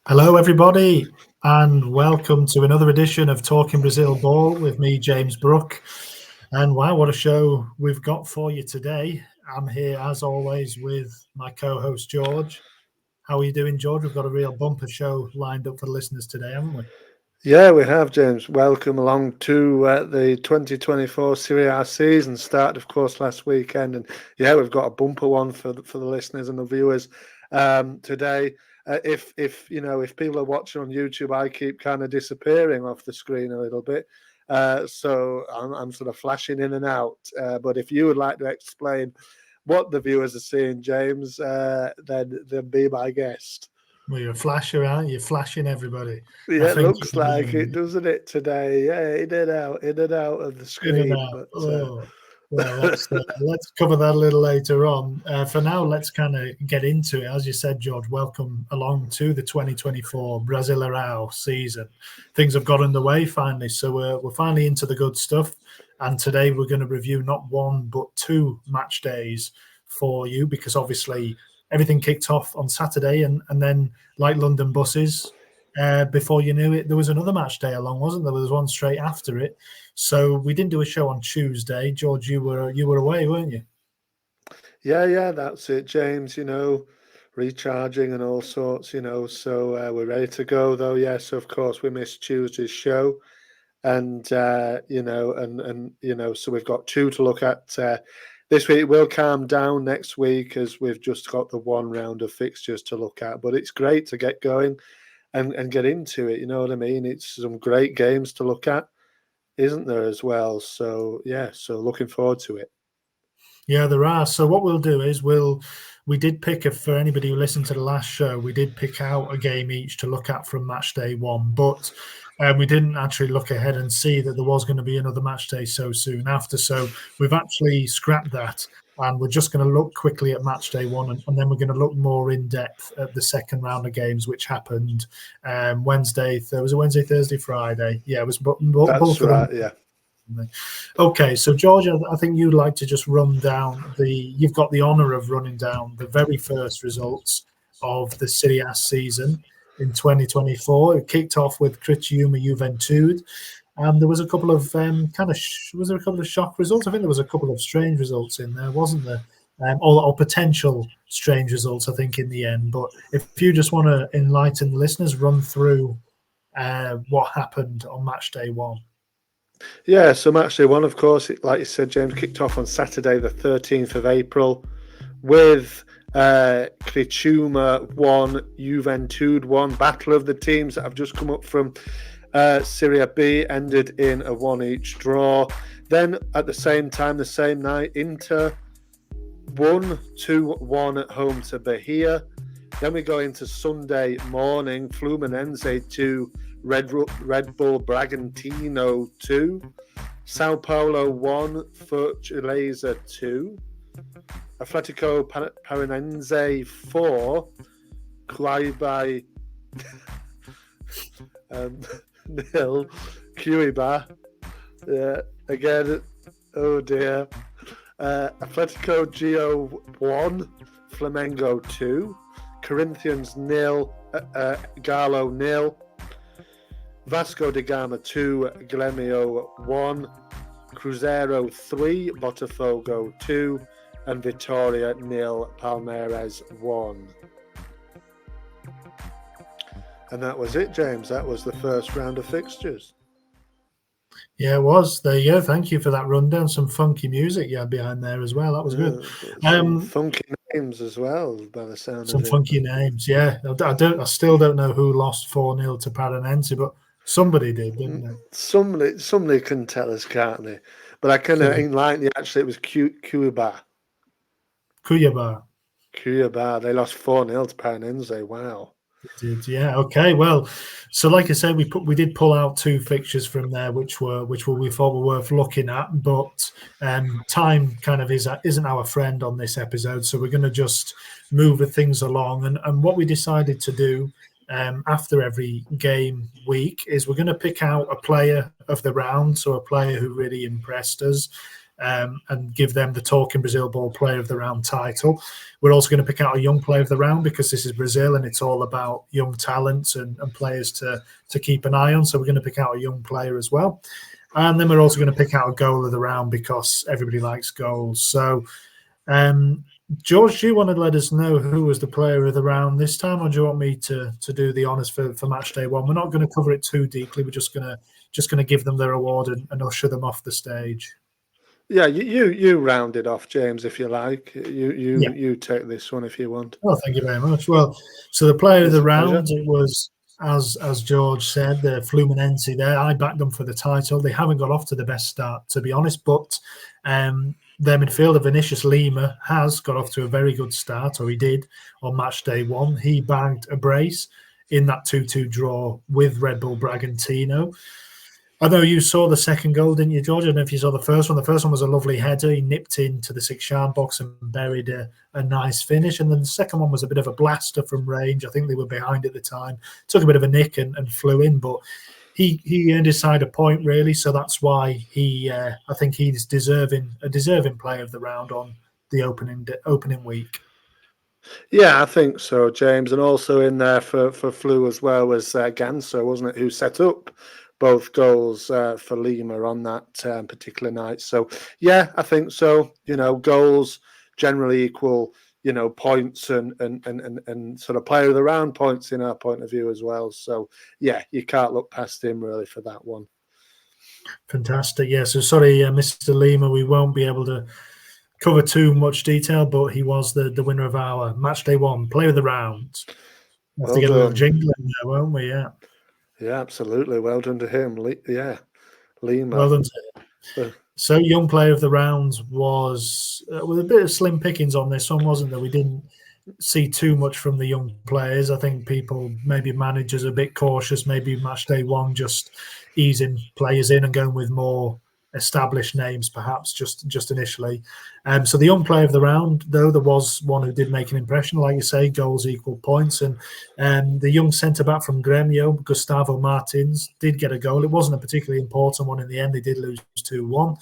Hello, everybody, and welcome to another edition of Talking Brazil Ball with me, James Brook. And wow, what a show we've got for you today. I'm here, as always, with my co-host, George. How are you doing, George? We've got a real bumper show lined up for the listeners today, haven't we? Yeah, we have, James. Welcome along to the 2024 Serie A season. Started, of course, last weekend, and yeah, we've got a bumper one for the listeners and the viewers today. If people are watching on YouTube, I keep kind of disappearing off the screen a little bit, so I'm sort of flashing in and out. But if you would like to explain what the viewers are seeing, James, then be my guest. Well, you're a flasher, aren't you? You're flashing everybody. I Yeah, it think looks like it, doesn't it, today? Yeah, in and out of the in and screen. out. But Oh, well, let's cover that a little later on. For now, let's kind of get into it. As you said, George, welcome along to the 2024 Brasileirão season. Things have got underway finally, so we're finally into the good stuff. And today we're going to review not one but two match days for you, because obviously everything kicked off on Saturday, and then like London buses. Before you knew it, there was another match day along, wasn't there? There was one straight after it. So we didn't do a show on Tuesday. George, you were away, weren't you? yeah, that's it, James. Recharging and all sorts. So we're ready to go, though. Yes, of course, we missed Tuesday's show, and so we've got two to look at. This week we'll calm down next week as we've just got the one round of fixtures to look at. But it's great to get going and get into it. You know what I mean? It's some great games to look at, isn't there, as well? So yeah, so looking forward to it. Yeah, there are. So what we'll do is we did pick for anybody who listened to the last show, we did pick out a game each to look at from match day one, but we didn't actually look ahead and see that there was going to be another match day so soon after. So we've actually scrapped that, and we're just going to look quickly at match day one, and then we're going to look more in depth at the second round of games, which happened Wednesday. There was a Wednesday, Thursday, Friday. Yeah, it was both That's of them. right. Yeah. Okay, so George, I think you'd like to just run down you've got the honour of running down the very first results of the Serie A season in 2024. It kicked off with Criciúma Juventude, and there was a couple of was there a couple of shock results? I think there was a couple of strange results in there, wasn't there? Or potential strange results, I think, in the end. But if you just want to enlighten the listeners, run through what happened on match day one. Yeah, so match day one, of course, like you said, James, kicked off on Saturday, the 13th of April, with Criciúma 1, Juventude 1. Battle of the teams that have just come up from Serie B ended in a 1-each draw. Then, at the same time, the same night, Inter 1-2-1 at home to Bahia. Then we go into Sunday morning, Fluminense 2, Red Bull Bragantino 2, Sao Paulo 1, Fortaleza 2, Atletico Paranaense 4, Cuiabá 0, Cuiabá. Again, oh dear. Atletico Geo 1, Flamengo 2, Corinthians 0, Galo 0, Vasco da Gama 2, Grêmio 1, Cruzeiro 3, Botafogo 2, and Vitória 0, Palmeiras 1. And that was it, James. That was the first round of fixtures. Yeah, it was. There you go. Thank you for that rundown. Some funky music you had behind there as well. That was good. Some funky names as well, by the sound of it. Some funky names, yeah. I still don't know who lost 4-0 to Paranense, but somebody did, didn't they? Somebody can tell us, can't they? But I can enlighten you. Actually, it was Cuiabá. Cuiabá. They lost 4-0 to Paranense. Wow. Did, yeah. Okay. Well, so like I said, we did pull out two fixtures from there, which we thought were worth looking at, but time kind of isn't our friend on this episode, so we're going to just move things along. And what we decided to do after every game week is we're going to pick out a player of the round, so a player who really impressed us. and give them the Talking Brazil Ball Player of the Round title. We're also going to pick out a young player of the round because this is Brazil and it's all about young talents and players to keep an eye on. So we're going to pick out a young player as well. And then we're also going to pick out a goal of the round because everybody likes goals. So, George, do you want to let us know who was the player of the round this time, or do you want me to do the honours for match day one? We're not going to cover it too deeply. We're just going to give them their award and usher them off the stage. Yeah, you round it off, James, if you like. You take this one if you want. Oh, thank you very much. Well, so the player of the round, it was, as George said, the Fluminense there. I backed them for the title. They haven't got off to the best start, to be honest, but their midfielder, Vinicius Lima, has got off to a very good start, or he did on match day one. He bagged a brace in that 2-2 draw with Red Bull Bragantino. I know you saw the second goal, didn't you, George? I don't know if you saw the first one. The first one was a lovely header. He nipped into the 6-yard box and buried a nice finish. And then the second one was a bit of a blaster from range. I think they were behind at the time. Took a bit of a nick and flew in, but he earned his side a point, really. So that's why I think he's a deserving player of the round on the opening week. Yeah, I think so, James. And also in there for Flu as well was Ganso, wasn't it, who set up both goals for Lima on that particular night. So, yeah, I think so. Goals generally equal, points and sort of player of the round points in our point of view as well. So, yeah, you can't look past him really for that one. Fantastic. Yeah, so sorry, Mr. Lima, we won't be able to cover too much detail, but he was the winner of our match day one, player of the round. We'll have to get a little jingle in there, won't we? Yeah. Yeah, absolutely. Well done to him. Lima. Well done to him. So, young player of the round was with a bit of slim pickings on this one, wasn't there? We didn't see too much from the young players. I think maybe managers are a bit cautious. Maybe match day one just easing players in and going with more established names, perhaps just initially. So the young player of the round, though, there was one who did make an impression. Like you say, goals equal points, and the young centre back from Grêmio, Gustavo Martins, did get a goal. It wasn't a particularly important one in the end. They did lose 2-1,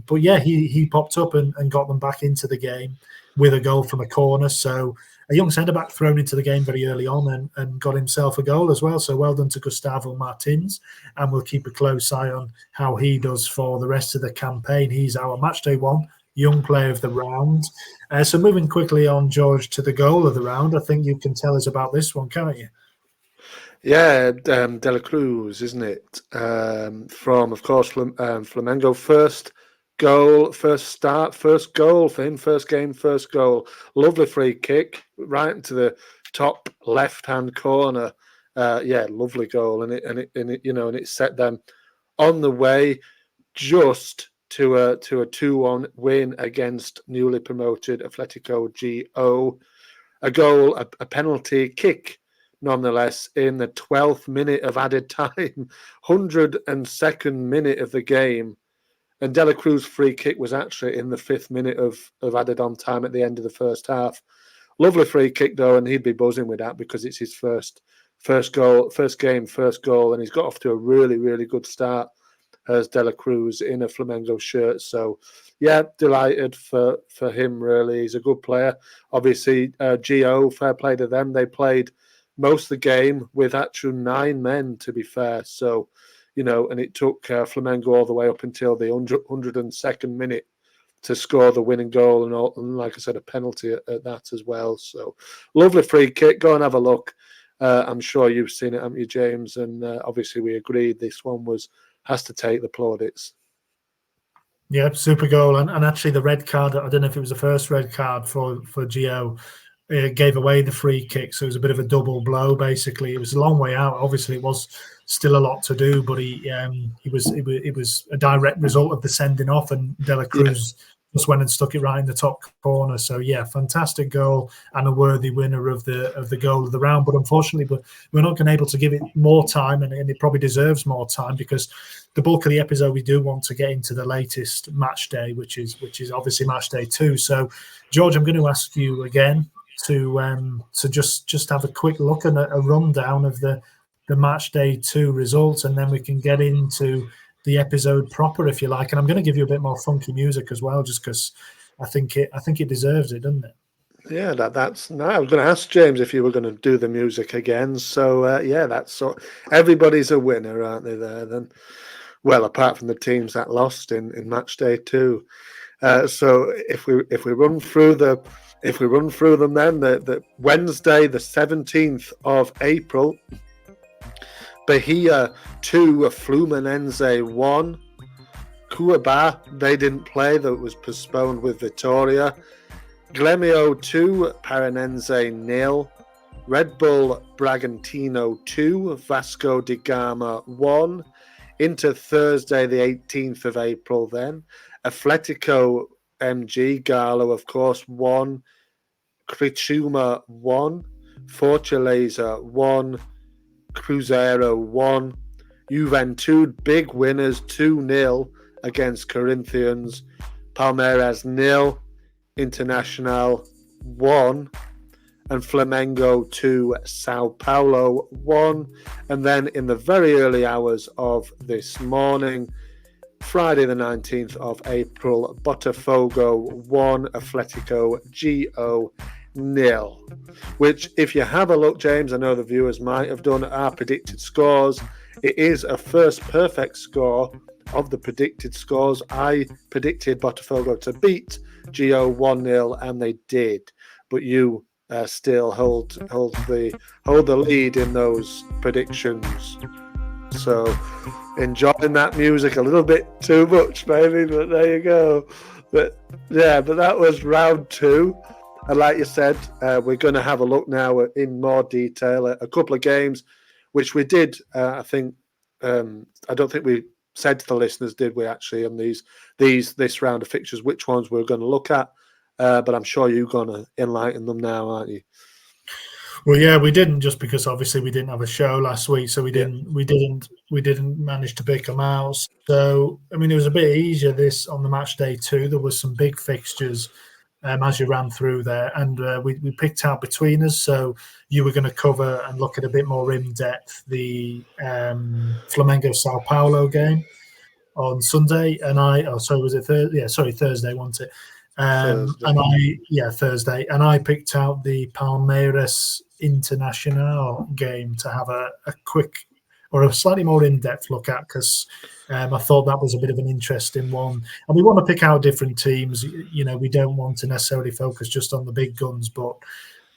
but yeah, he popped up and got them back into the game with a goal from a corner. So a young centre-back thrown into the game very early on and got himself a goal as well. So well done to Gustavo Martins. And we'll keep a close eye on how he does for the rest of the campaign. He's our matchday one, young player of the round. So moving quickly on, George, to the goal of the round. I think you can tell us about this one, can't you? Yeah, De La Cruz, isn't it? From, of course, Flamengo. First goal, first goal for him, first game, first goal. Lovely free kick right into the top left-hand corner. Yeah, lovely goal, and it set them on the way just to a 2-1 win against newly promoted Atletico GO. A goal, a penalty kick, nonetheless, in the 12th minute of added time, 102nd minute of the game. And De La Cruz's free kick was actually in the 5th minute of added on time at the end of the first half. Lovely free kick, though, and he'd be buzzing with that because it's his first goal, first game, first goal, and he's got off to a really, really good start as De La Cruz in a Flamengo shirt. So, yeah, delighted for him, really. He's a good player. Obviously, GO, fair play to them. They played most of the game with actually 9 men, to be fair. So, and it took Flamengo all the way up until the 102nd minute to score the winning goal, and like I said, a penalty at that as well. So, lovely free kick. Go and have a look. I'm sure you've seen it, haven't you, James? And obviously, we agreed this one has to take the plaudits. Yeah, super goal. And actually, the red card, I don't know if it was the first red card for Gio, gave away the free kick. So it was a bit of a double blow, basically. It was a long way out. Obviously, it was still a lot to do, but it was a direct result of the sending off, and De La Cruz just went and stuck it right in the top corner. So yeah, fantastic goal and a worthy winner of the goal of the round. But unfortunately, we're not going to be able to give it more time, and it probably deserves more time because the bulk of the episode we do want to get into the latest match day, which is obviously match day 2. So George, I'm going to ask you again to just have a quick look and a rundown of the match day 2 results, and then we can get into the episode proper, if you like. And I'm going to give you a bit more funky music as well, just because I think it deserves it, doesn't it? Yeah, that's. No, I was going to ask James if you were going to do the music again. So yeah, that's so. Everybody's a winner, aren't they? There then. Well, apart from the teams that lost in match day 2. So if we run through them, then the Wednesday, the 17th of April, Bahia 2, Fluminense 1. Cuiabá, they didn't play, though it was postponed with Vitória. Grêmio 2, Paranense 0. Red Bull Bragantino 2, Vasco da Gama 1. Into Thursday, the 18th of April, then. Atletico MG, Galo, of course, 1. Criciúma 1. Fortaleza 1. Cruzeiro 1. Juventude, big winners, 2-0 against Corinthians. Palmeiras 0. International 1. And Flamengo 2, Sao Paulo 1. And then in the very early hours of this morning, Friday the 19th of April, Botafogo 1, Atletico Go 0. Which, if you have a look, James, I know the viewers might have done our predicted scores. It is a first perfect score of the predicted scores. I predicted Botafogo to beat Go 1-0, and they did. But you still hold the lead in those predictions. So enjoying that music a little bit too much, maybe, but there you go. But yeah, but that was round 2. And like you said, we're going to have a look now in more detail at a couple of games, which we did. I think I don't think we said to the listeners, did we actually, on this round of fixtures, which ones we're going to look at. But I'm sure you're going to enlighten them now, aren't you? Well, yeah, we didn't, just because obviously we didn't have a show last week, so we didn't manage to pick them out. So I mean, it was a bit easier this on the match day 2. There was some big fixtures as you ran through there, and we picked out between us. So you were going to cover and look at a bit more in depth the Flamengo Sao Paulo game on Sunday, and Thursday, wasn't it? Thursday. And I picked out the Palmeiras Internacional game to have a quick or a slightly more in-depth look at, because I thought that was a bit of an interesting one. And we want to pick out different teams. You know, we don't want to necessarily focus just on the big guns, but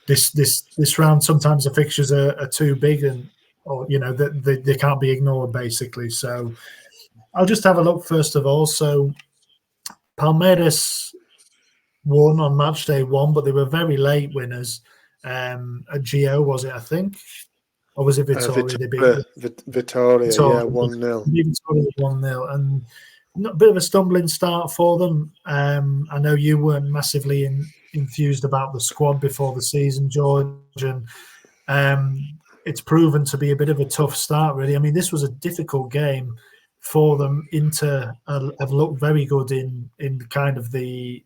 this round, sometimes the fixtures are too big, or they can't be ignored, basically. So I'll just have a look first of all. So Palmeiras won on match day 1, but they were very late winners. At Go, was it, I think? Or was it Vitória? Vitória, yeah, 1-0. Vitória 1-0. And a bit of a stumbling start for them. I know you weren't massively enthused about the squad before the season, George, and it's proven to be a bit of a tough start, really. I mean, this was a difficult game for them. Inter have looked very good in kind of the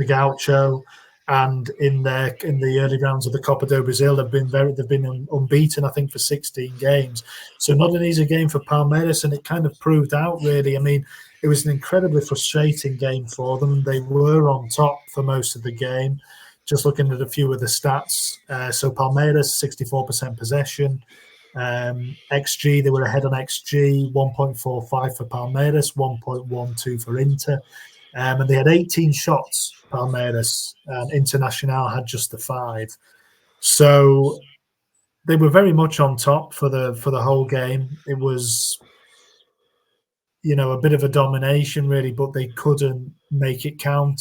Gaucho, and in the early rounds of the Copa do Brasil, they've been unbeaten, I think, for 16 games. So not an easy game for Palmeiras, and it kind of proved out, really. I mean, it was an incredibly frustrating game for them. They were on top for most of the game. Just looking at a few of the stats, so Palmeiras 64% possession. XG, they were ahead on XG, 1.45 for Palmeiras, 1.12 for Inter. And they had 18 shots, Palmeiras, and Internacional had just the 5. So they were very much on top for the whole game. It was, a bit of a domination, really, but they couldn't make it count.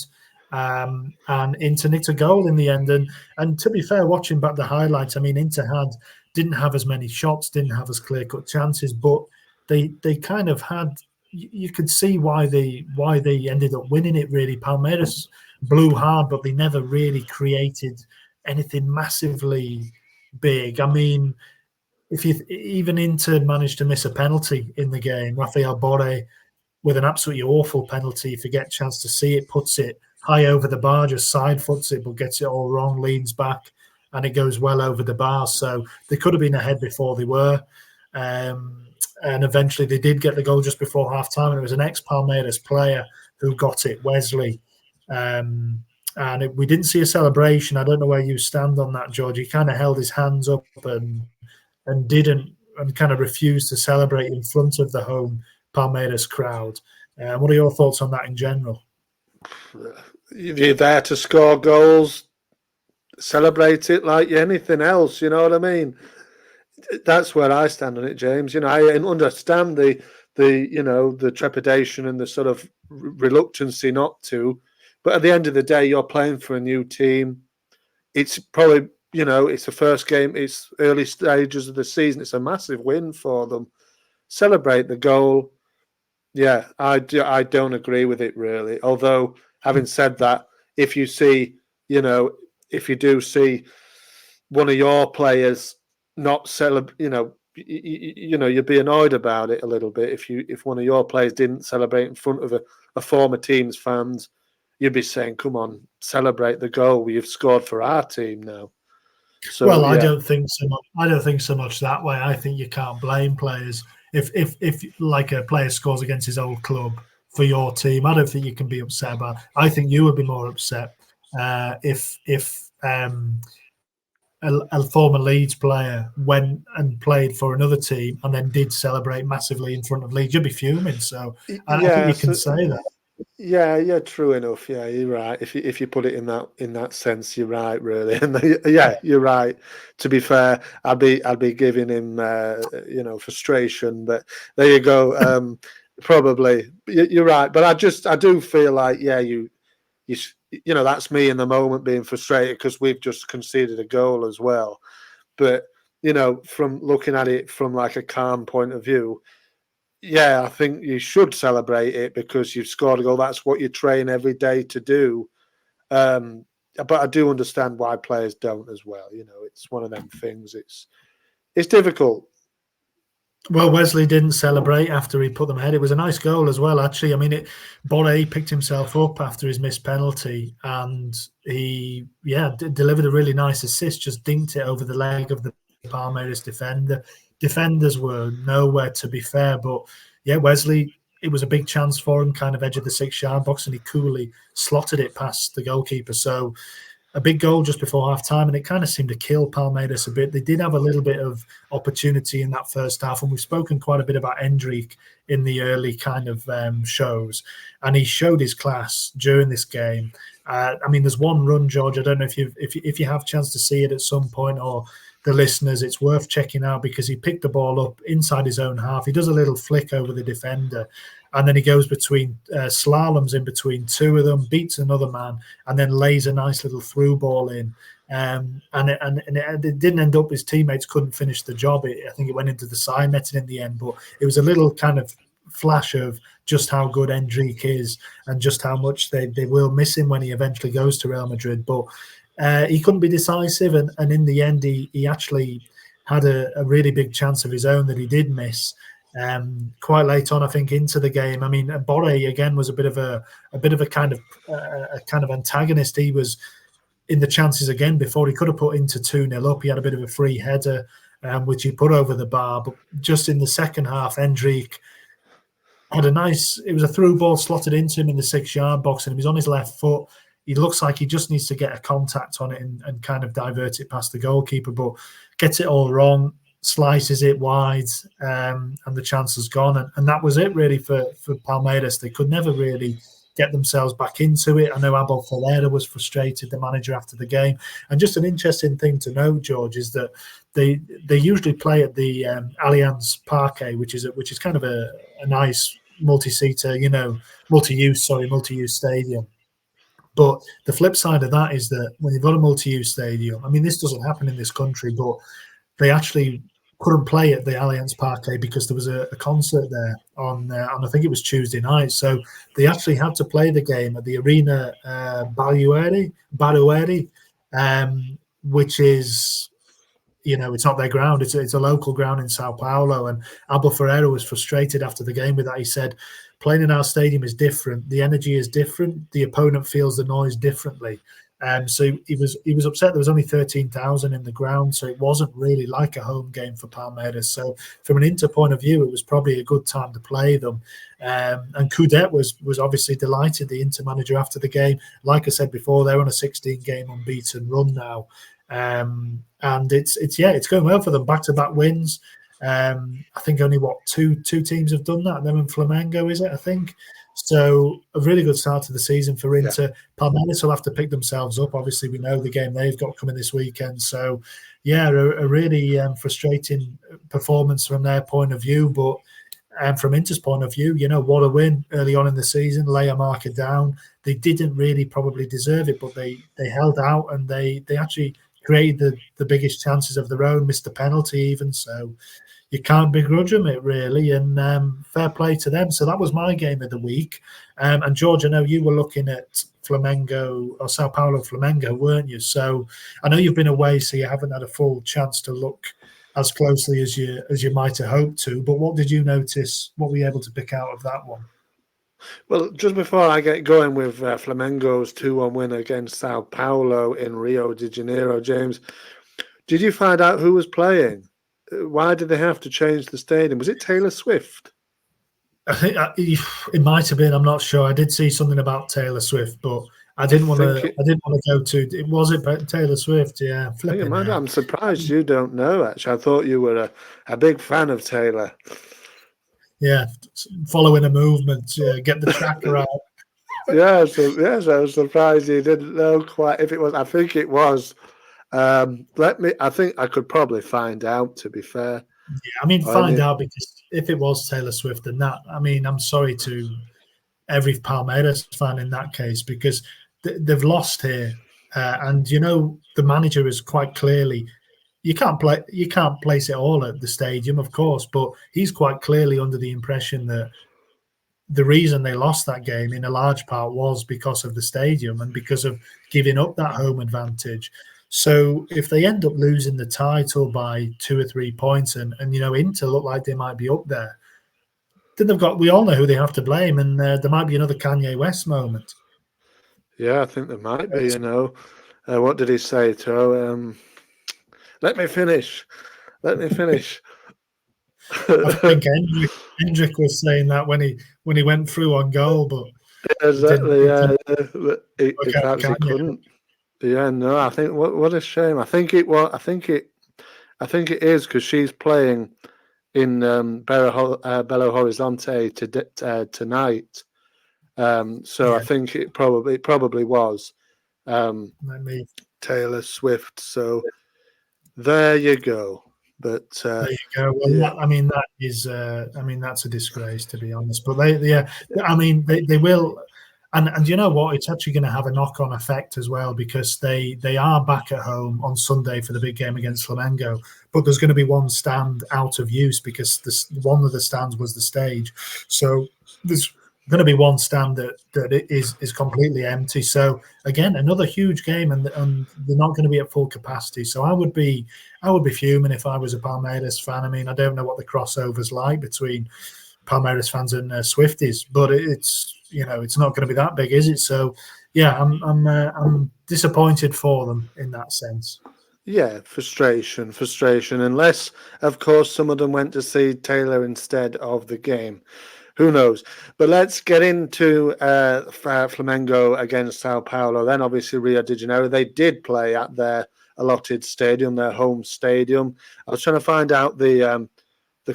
And Inter nicked a goal in the end. And to be fair, watching back the highlights, I mean, Inter didn't have as many shots, didn't have as clear-cut chances, but they kind of had. You could see why they ended up winning it, really. Palmeiras blew hard, but they never really created anything massively big. I mean, even Inter managed to miss a penalty in the game, Rafael Borre, with an absolutely awful penalty. If you get a chance to see it, puts it high over the bar, just side foots it, but gets it all wrong, leans back, and it goes well over the bar. So they could have been ahead before they were. And eventually they did get the goal just before half-time, and it was an ex-Palmeiras player who got it, Wesley. We didn't see a celebration. I don't know where you stand on that, George. He kind of held his hands up and didn't, and kind of refused to celebrate in front of the home Palmeiras crowd. What are your thoughts on that in general? You're there to score goals, celebrate it like anything else. You know what I mean? That's where I stand on it, James. You know, I understand the trepidation and the sort of reluctancy not to, but at the end of the day, you're playing for a new team. It's probably, it's the first game. It's early stages of the season. It's a massive win for them. Celebrate the goal. Yeah, I don't agree with it really. Although, having said that, if you do see one of your players not celebrate, you'd be annoyed about it a little bit. If one of your players didn't celebrate in front of a former team's fans, you'd be saying, "Come on, celebrate the goal. You've scored for our team now." So, well, I don't think so much. I don't think so much that way. I think you can't blame players if like a player scores against his old club for your team. I don't think you can be upset about. I think you would be more upset if a former Leeds player went and played for another team and then did celebrate massively in front of Leeds. You'd be fuming. So I think you can say that. Yeah, true enough. Yeah, you're right. If you put it in that sense, you're right, really. And you're right. To be fair, I'd be giving him frustration, but there you go. Probably you're right, but I do feel like you that's me in the moment being frustrated because we've just conceded a goal as well. But from looking at it from like a calm point of view. Yeah, I think you should celebrate it because you've scored a goal. That's what you train every day to do. But I do understand why players don't as well. It's one of them things. It's difficult. Well, Wesley didn't celebrate after he put them ahead. It was a nice goal as well, actually. I mean, Boré picked himself up after his missed penalty, and he, delivered a really nice assist. Just dinked it over the leg of the Palmeiras defender. Defenders were nowhere, to be fair, but Wesley, it was a big chance for him, kind of edge of the 6-yard box, and he coolly slotted it past the goalkeeper. So a big goal just before half-time, and it kind of seemed to kill Palmeiras a bit. They did have a little bit of opportunity in that first half, and we've spoken quite a bit about Endrick in the early kind of shows, and he showed his class during this game. I mean, there's one run, George. I don't know if you have a chance to see it at some point, or the listeners, it's worth checking out because he picked the ball up inside his own half. He does a little flick over the defender, and then he goes between slaloms in between two of them, beats another man, and then lays a nice little through ball in. And it didn't end up, his teammates couldn't finish the job. I think it went into the side netting in the end, but it was a little kind of flash of just how good Endrick is and just how much they will miss him when he eventually goes to Real Madrid. But he couldn't be decisive, and in the end, he actually had a really big chance of his own that he did miss quite late on, I think, into the game. I mean, Boré again was a bit of a kind of antagonist. He was in the chances again before. He could have put into 2-0 up. He had a bit of a free header, which he put over the bar. But just in the second half, Endrick had it was a through ball slotted into him in the 6-yard box, and he was on his left foot. He looks like he just needs to get a contact on it and kind of divert it past the goalkeeper, but gets it all wrong, slices it wide, and the chance is gone. And that was it really for Palmeiras. They could never really get themselves back into it. I know Abel Ferreira was frustrated, the manager, after the game. And just an interesting thing to note, George, is that they usually play at the Allianz Parque, which is kind of a nice multi-seater, multi-use stadium. But the flip side of that is that when you've got a multi-use stadium, I mean, this doesn't happen in this country, but they actually couldn't play at the Allianz Parque because there was a concert there on I think it was Tuesday night. So they actually had to play the game at the Arena Barueri, which is, it's not their ground. It's a local ground in Sao Paulo. And Abel Ferreira was frustrated after the game with that. He said, playing in our stadium is different. The energy is different. The opponent feels the noise differently. So he was upset there was only 13,000 in the ground, so it wasn't really like a home game for Palmeiras. So from an Inter point of view, it was probably a good time to play them. And Coudet was obviously delighted, the Inter manager, after the game. Like I said before, they're on a 16-game unbeaten run now, and it's going well for them. Back-to-back wins. I think only two teams have done that. Them and Flamengo, is it? I think. So a really good start to the season for Inter. Yeah. Palmeiras will have to pick themselves up. Obviously, we know the game they've got coming this weekend. So, yeah, a really frustrating performance from their point of view. But from Inter's point of view, what a win early on in the season. Lay a marker down. They didn't really probably deserve it, but they held out and they actually created the biggest chances of their own, missed the penalty even. So you can't begrudge them it, really, and fair play to them. So that was my game of the week. And George, I know you were looking at Flamengo or Sao Paulo Flamengo, weren't you? So I know you've been away, so you haven't had a full chance to look as closely as you might have hoped to. But what did you notice? What were you able to pick out of that one? Well, just before I get going with Flamengo's 2-1 win against Sao Paulo in Rio de Janeiro, James, did you find out who was playing? Why did they have to change the stadium? Was it Taylor Swift? I think it might have been. I'm not sure. I did see something about Taylor Swift, but I didn't want to go to. It was it Taylor Swift? Yeah, flipping. I'm surprised you don't know. Actually, I thought you were a big fan of Taylor. Yeah, following a movement. Get the tracker out. Yes, I was surprised you didn't know quite if it was. I think it was. I think I could probably find out, to be fair. Yeah, I mean, find out, because if it was Taylor Swift, then I'm sorry to every Palmeiras fan in that case, because they've lost here. And, the manager is quite clearly, you can't place it all at the stadium, of course, but he's quite clearly under the impression that the reason they lost that game in a large part was because of the stadium and because of giving up that home advantage. So if they end up losing the title by 2 or 3 points and Inter look like they might be up there, then we all know who they have to blame, and there might be another Kanye West moment. Yeah, I think there might be, what did he say to let me finish. I think Hendrick was saying that when he went through on goal, but exactly, perhaps he couldn't. Yeah, no, I think what a shame. I think it is because she's playing in Belo Horizonte tonight. So yeah. I think it probably was Taylor Swift. So there you go. But there you go. Well, yeah. That's a disgrace, to be honest. But they will. And you know what? It's actually going to have a knock-on effect as well, because they are back at home on Sunday for the big game against Flamengo. But there's going to be one stand out of use because one of the stands was the stage. So there's going to be one stand that is completely empty. So again, another huge game, and they're not going to be at full capacity. So I would be fuming if I was a Palmeiras fan. I mean, I don't know what the crossover's like between Palmeiras fans and Swifties, but it's not going to be that big, is it? So yeah, I'm disappointed for them in that sense. Yeah, frustration. Unless, of course, some of them went to see Taylor instead of the game. Who knows? But let's get into Flamengo against Sao Paulo. Then obviously Rio de Janeiro. They did play at their allotted stadium, their home stadium. I was trying to find out the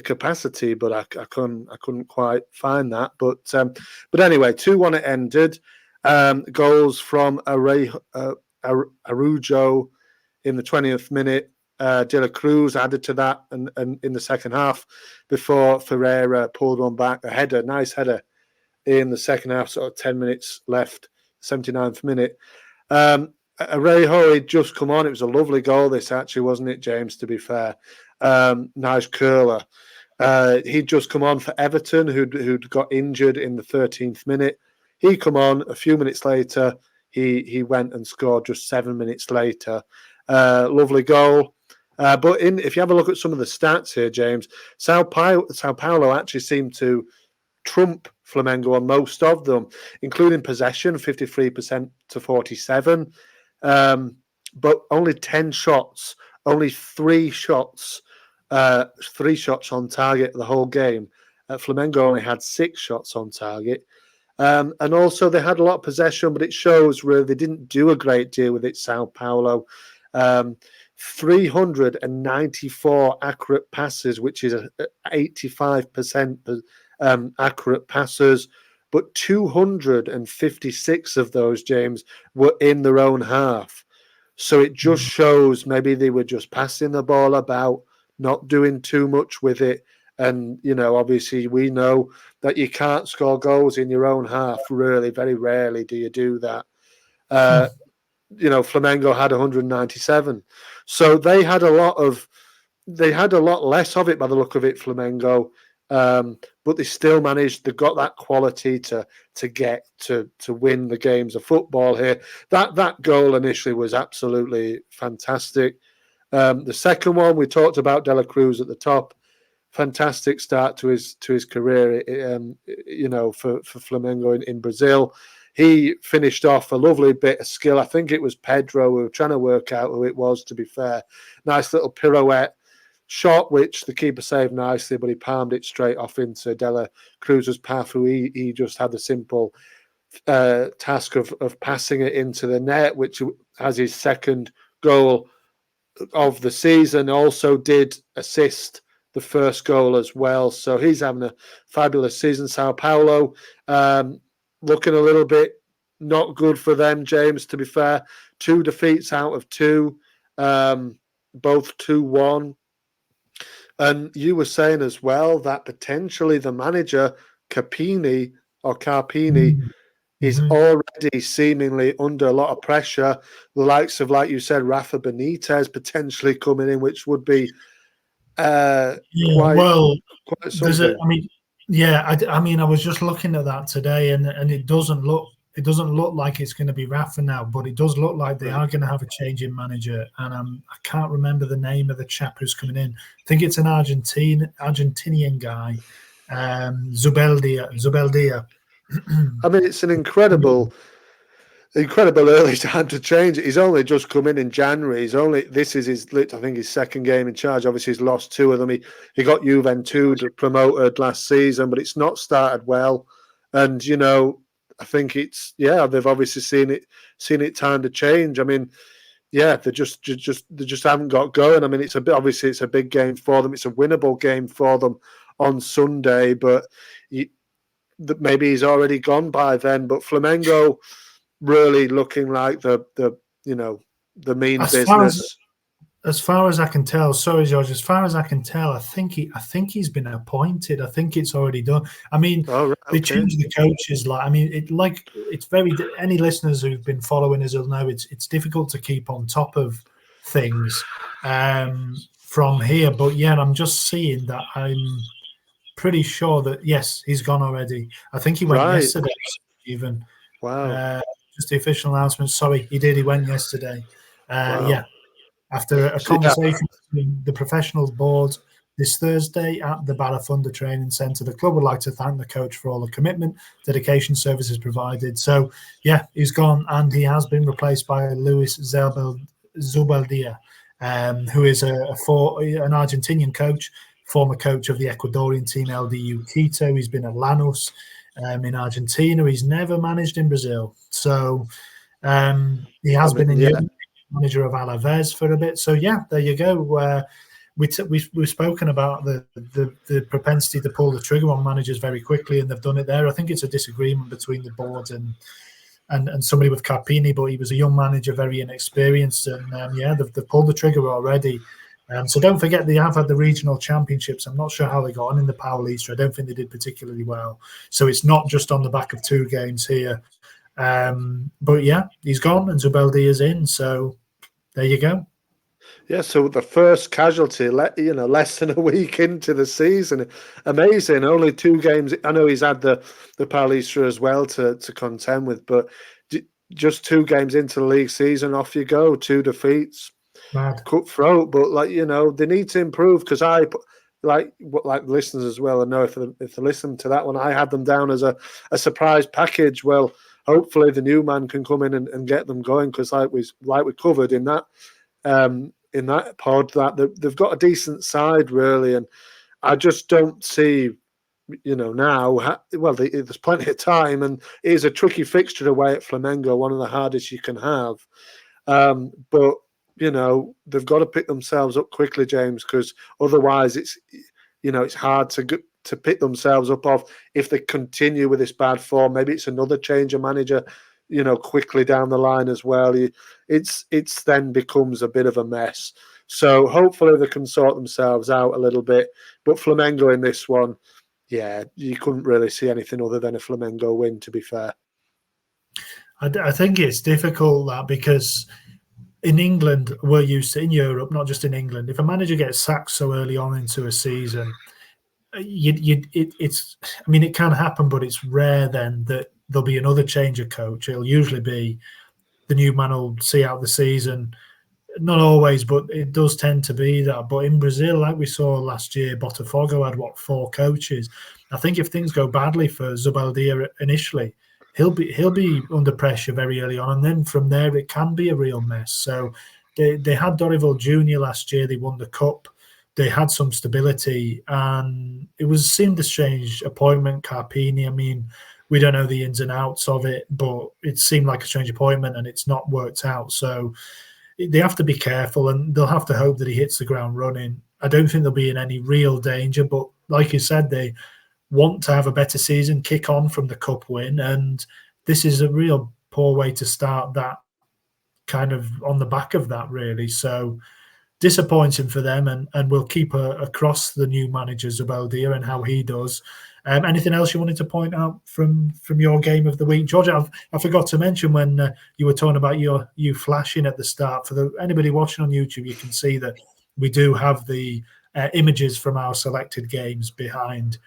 capacity, but I couldn't quite find that. But anyway, 2-1 it ended. Goals from Araujo in the 20th minute. De La Cruz added to that and in the second half before Ferreira pulled one back. A nice header in the second half, sort of 10 minutes left, 79th minute. Araujo had just come on. It was a lovely goal, this actually, wasn't it, James, to be fair? Nice curler. He'd just come on for Everton, who'd got injured in the 13th minute. He come on a few minutes later. He went and scored just 7 minutes later. Lovely goal. But if you have a look at some of the stats here, James, Sao Paulo actually seemed to trump Flamengo on most of them, including possession, 53% to 47%. but only 10 shots, only 3 shots on target the whole game. Flamengo only had 6 shots on target. And also they had a lot of possession, but it shows really they didn't do a great deal with it, Sao Paulo. 394 accurate passes, which is 85% accurate passes, but 256 of those, James, were in their own half. So it just shows maybe they were just passing the ball about, not doing too much with it. And, obviously we know that you can't score goals in your own half, really. Very rarely do you do that. Flamengo had 197. So they had a lot less of it by the look of it, Flamengo. But they still managed. They got that quality to get to win the games of football here. That goal initially was absolutely fantastic. The second one we talked about, De La Cruz at the top. Fantastic start to his career. For Flamengo in Brazil. He finished off a lovely bit of skill. I think it was Pedro. We were trying to work out who it was, to be fair. Nice little pirouette. Shot, which the keeper saved nicely, but he palmed it straight off into De La Cruz's path, who he just had the simple task of passing it into the net, which has his second goal of the season. Also did assist the first goal as well. So he's having a fabulous season. Sao Paulo looking a little bit not good for them, James, to be fair. 2 defeats out of 2, both 2-1. And you were saying as well that potentially the manager, Carpini, is already seemingly under a lot of pressure. The likes of, like you said, Rafa Benitez potentially coming in, which would be quite something. I was just looking at that today, and it doesn't look like it's going to be Rafa now, but it does look like they are going to have a change in manager. And I can't remember the name of the chap who's coming in. I think it's an Argentinian guy, Zubeldia. I mean, it's an incredible early time to change it. He's only just come in January. This is his second game in charge. Obviously, he's lost 2 of them. He got Juventud promoted last season, but it's not started well. And I think they've obviously seen it time to change. I mean, they just haven't got going. I mean, it's a big game for them. It's a winnable game for them on Sunday, but maybe he's already gone by then. But Flamengo really looking like the mean business. As far as I can tell, sorry, George. As far as I can tell, I think he's been appointed. I think it's already done. I mean, they change the coaches. It's very. Any listeners who've been following us will know it's difficult to keep on top of things from here. But yeah, I'm just seeing that. I'm pretty sure that yes, he's gone already. I think he went yesterday even. Wow. Just the official announcement. Sorry, he did. He went yesterday. Wow. Yeah. After a conversation between the professionals board this Thursday at the Barafunda Training Centre, the club would like to thank the coach for all the commitment, dedication, services provided. So, yeah, he's gone, and he has been replaced by Luis Zubeldia, who is an Argentinian coach, former coach of the Ecuadorian team LDU Quito. He's been at Lanús in Argentina. He's never managed in Brazil. So he has been in manager of Alaves for a bit. So yeah, there you go. We've spoken about the propensity to pull the trigger on managers very quickly, and they've done it there. I think it's a disagreement between the board and somebody with Carpini, but he was a young manager, very inexperienced, and they've pulled the trigger already. So don't forget they have had the regional championships. I'm not sure how they got on in the Paulista. I don't think they did particularly well. So it's not just on the back of 2 games here. But yeah, he's gone and Zubeldia is in. So there you go. Yeah, so the first casualty, less than a week into the season. Amazing. Only 2 games. I know he's had the Paulista as well to contend with, but just 2 games into the league season, off you go. 2 defeats. Mad. Cutthroat, but they need to improve, because I like listeners as well. I know if they listen to that one, I had them down as a surprise package. Well, hopefully the new man can come in and get them going, because like we covered in that pod, that they've got a decent side really, and I just don't see, now. Well, there's plenty of time, and it is a tricky fixture away at Flamengo, one of the hardest you can have. But they've got to pick themselves up quickly, James, because otherwise it's hard to pick themselves up off if they continue with this bad form. Maybe it's another change of manager, quickly down the line as well. It's then becomes a bit of a mess. So hopefully they can sort themselves out a little bit. But Flamengo in this one, yeah, you couldn't really see anything other than a Flamengo win, to be fair. I think it's difficult that because in England, we're used to, in Europe, not just in England, if a manager gets sacked so early on into a season, it's, I mean, it can happen, but it's rare then that there'll be another change of coach. It'll usually be the new man will see out the season. Not always, but it does tend to be that. But in Brazil, like we saw last year, Botafogo had 4 coaches. I think if things go badly for Zubeldia initially, he'll be under pressure very early on, and then from there it can be a real mess. So they had Dorival Jr. last year. They won the cup. They had some stability, and it seemed a strange appointment, Carpini. I mean, we don't know the ins and outs of it, but it seemed like a strange appointment, and it's not worked out. So they have to be careful, and they'll have to hope that he hits the ground running. I don't think they'll be in any real danger, but like you said, they want to have a better season, kick on from the cup win, and this is a real poor way to start that, kind of on the back of that, really. So disappointing for them, and we'll keep across the new manager Zubeldia and how he does. Anything else you wanted to point out from your game of the week, George? I forgot to mention when you were talking about you flashing at the start. For anybody watching on YouTube, you can see that we do have the images from our selected games behind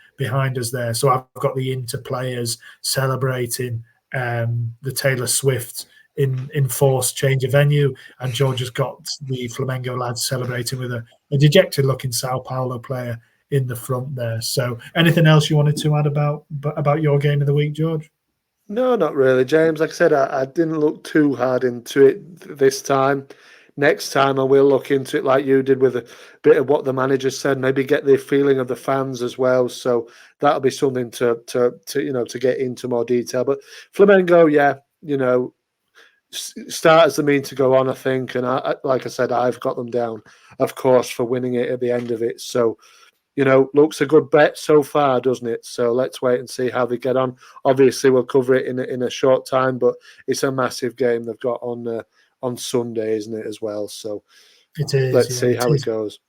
us there. So I've got the Inter players celebrating the Taylor Swift enforced change of venue, and George has got the Flamengo lads celebrating with a dejected looking Sao Paulo player in the front there. So anything else you wanted to add about your game of the week, George? No, not really, James. Like I said, I didn't look too hard into it this time. Next time I will look into it like you did, with a bit of what the manager said, maybe get the feeling of the fans as well. So that'll be something to get into more detail. But Flamengo, yeah, start as the mean to go on, I think. And like I said, I've got them down, of course, for winning it at the end of it. So looks a good bet so far, doesn't it? So let's wait and see how they get on. Obviously, we'll cover it in a short time, but it's a massive game they've got on Sunday, isn't it, as well? So it is. Let's see how it goes.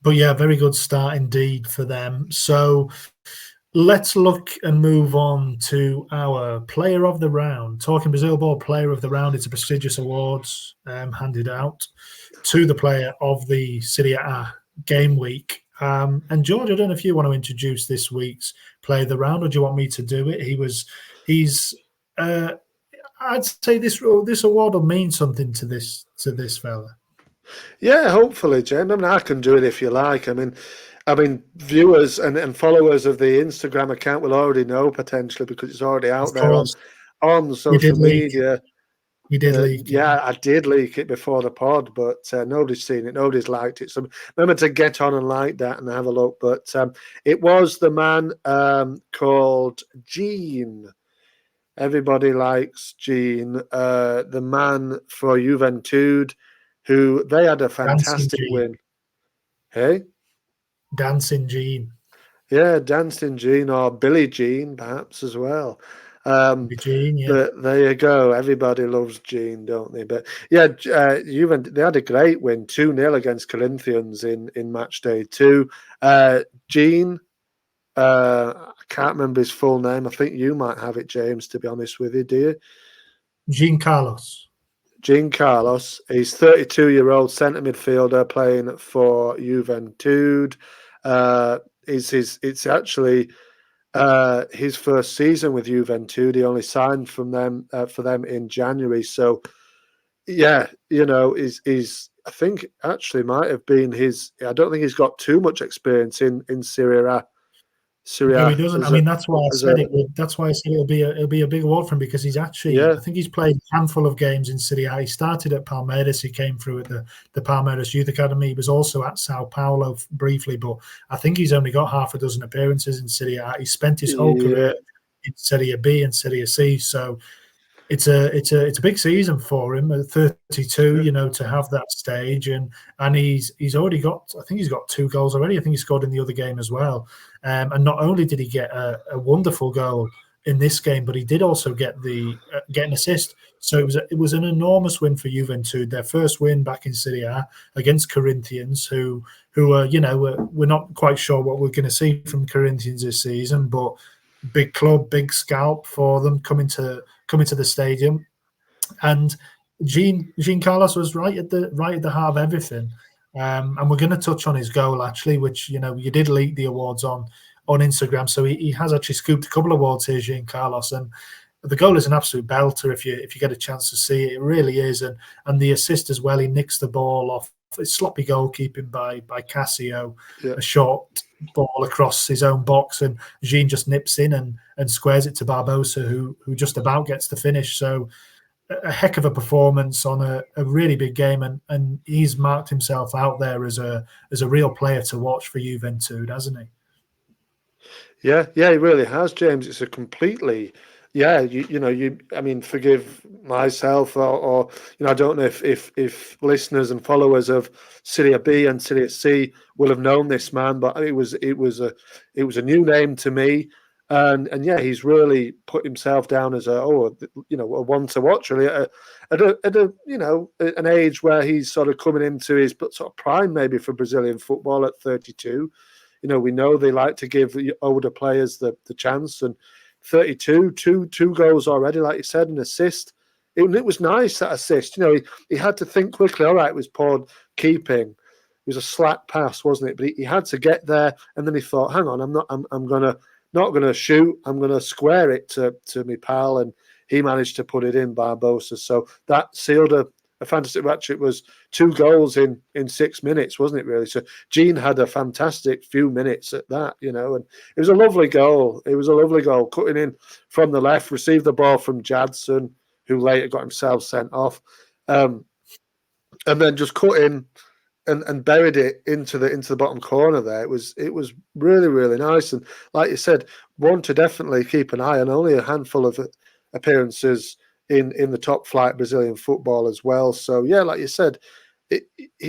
But yeah, very good start indeed for them. So let's look and move on to our player of the round. Talking Brazil Ball Player of the Round, it's a prestigious awards handed out to the player of the Serie A game week. And George, I don't know if you want to introduce this week's player of the round, or do you want me to do it? He's I'd say this award will mean something to this fella. Yeah, hopefully, Jim. I mean, I can do it if you like. I mean, viewers and followers of the Instagram account will already know potentially, because it's already out there on social media. We did leak it. Yeah, I did leak it before the pod, but nobody's seen it. Nobody's liked it. So remember to get on and like that and have a look. But it was the man called Gene. Everybody likes Gene, the man for Juventud, who they had a fantastic win. Hey? Dancing Gene. Yeah, Dancing Gene, or Billy Jean, perhaps, as well. Gene, yeah. But there you go. Everybody loves Gene, don't they? But yeah, they had a great win, 2-0 against Corinthians in Matchday 2. Gene, I can't remember his full name. I think you might have it, James, to be honest with you, do you? Jean Carlos. Jean Carlos. He's 32-year-old centre midfielder playing for Juventud. It's actually his first season with Juventud. He only signed for them in January. So yeah, he's I think actually might have been his. I don't think he's got too much experience in Serie A. Serie No, he A doesn't. I as a mean, that's why I as said a it would. That's why I said it'll be a big award for him because he's actually. yeah I think he's played a handful of games in Serie A. He started at Palmeiras. He came through at the Palmeiras Youth Academy. He was also at Sao Paulo briefly, but I think he's only got half a dozen appearances in Serie A. He spent his whole yeah career in Serie B and Serie C. So it's a big season for him at 32. You know, to have that stage and he's already got. I think he's got 2 goals already. I think he scored in the other game as well. And not only did he get a wonderful goal in this game, but he did also get an assist. So it was an enormous win for Juventud. Their first win back in Serie A against Corinthians, who are we're not quite sure what we're going to see from Corinthians this season, but big club, big scalp for them coming to the stadium. And Jean Carlos was right at the heart of everything. And we're going to touch on his goal actually, which you did leak the awards on Instagram, so he has actually scooped a couple of awards here, Jean Carlos, and the goal is an absolute belter if you get a chance to see it. It really is, and the assist as well. He nicks the ball off. It's sloppy goalkeeping by Cassio, yeah. a short ball across his own box, and Jean just nips in and squares it to Barbosa, who just about gets the finish. So a heck of a performance on a really big game, and he's marked himself out there as a real player to watch for Juventud, hasn't he? Yeah, he really has, James. It's a completely, I mean, forgive myself, or I don't know if listeners and followers of Serie B and Serie C will have known this man, but it was a new name to me, and yeah, he's really put himself down as a one to watch really at an age where he's sort of coming into his sort of prime maybe for Brazilian football at 32. We know they like to give the older players the chance, and 32, two goals already, like you said, an assist. It was nice, that assist. He had to think quickly. All right, it was poor keeping. It was a slack pass, wasn't it? But he had to get there, and then he thought, "Hang on, I'm not gonna shoot. I'm gonna square it to me pal," and he managed to put it in, Barbosa. So that sealed a fantastic match. It was 2 goals in 6 minutes, wasn't it, really? So Jean had a fantastic few minutes at that, and it was a lovely goal. It was a lovely goal, cutting in from the left, received the ball from Jadson, who later got himself sent off, and then just cut in and buried it into the bottom corner there. It was really, really nice. And like you said, one to definitely keep an eye on. Only a handful of appearances in the top flight Brazilian football as well. So yeah, like you said,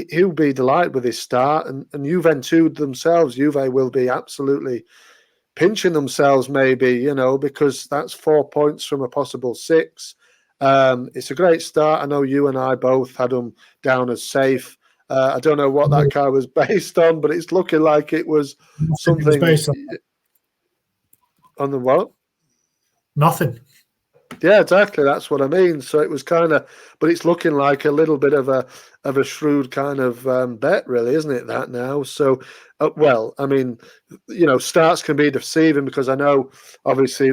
he'll be delighted with his start, and Juventud themselves, Juve will be absolutely pinching themselves maybe, because that's 4 points from a possible 6. It's a great start. I know you and I both had them down as safe. I don't know what that car was based on, but it's looking like it was something. It was based on the what? Nothing. Yeah, exactly. That's what I mean. So it was kind of, but it's looking like a little bit of a shrewd kind of bet, really, isn't it? That now. So, well, I mean, starts can be deceiving because I know, obviously,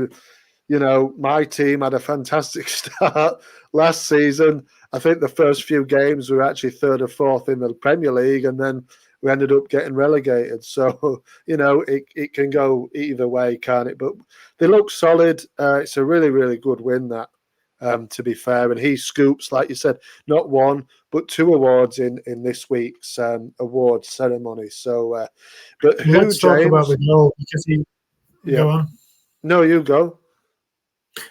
my team had a fantastic start last season. I think the first few games we were actually 3rd or 4th in the Premier League, and then we ended up getting relegated. So, it can go either way, can't it? But they look solid. It's a really, really good win, that, to be fair. And he scoops, like you said, not 1, but 2 awards in this week's awards ceremony. So, but who, let's talk James? about the goal because go on. No, you go.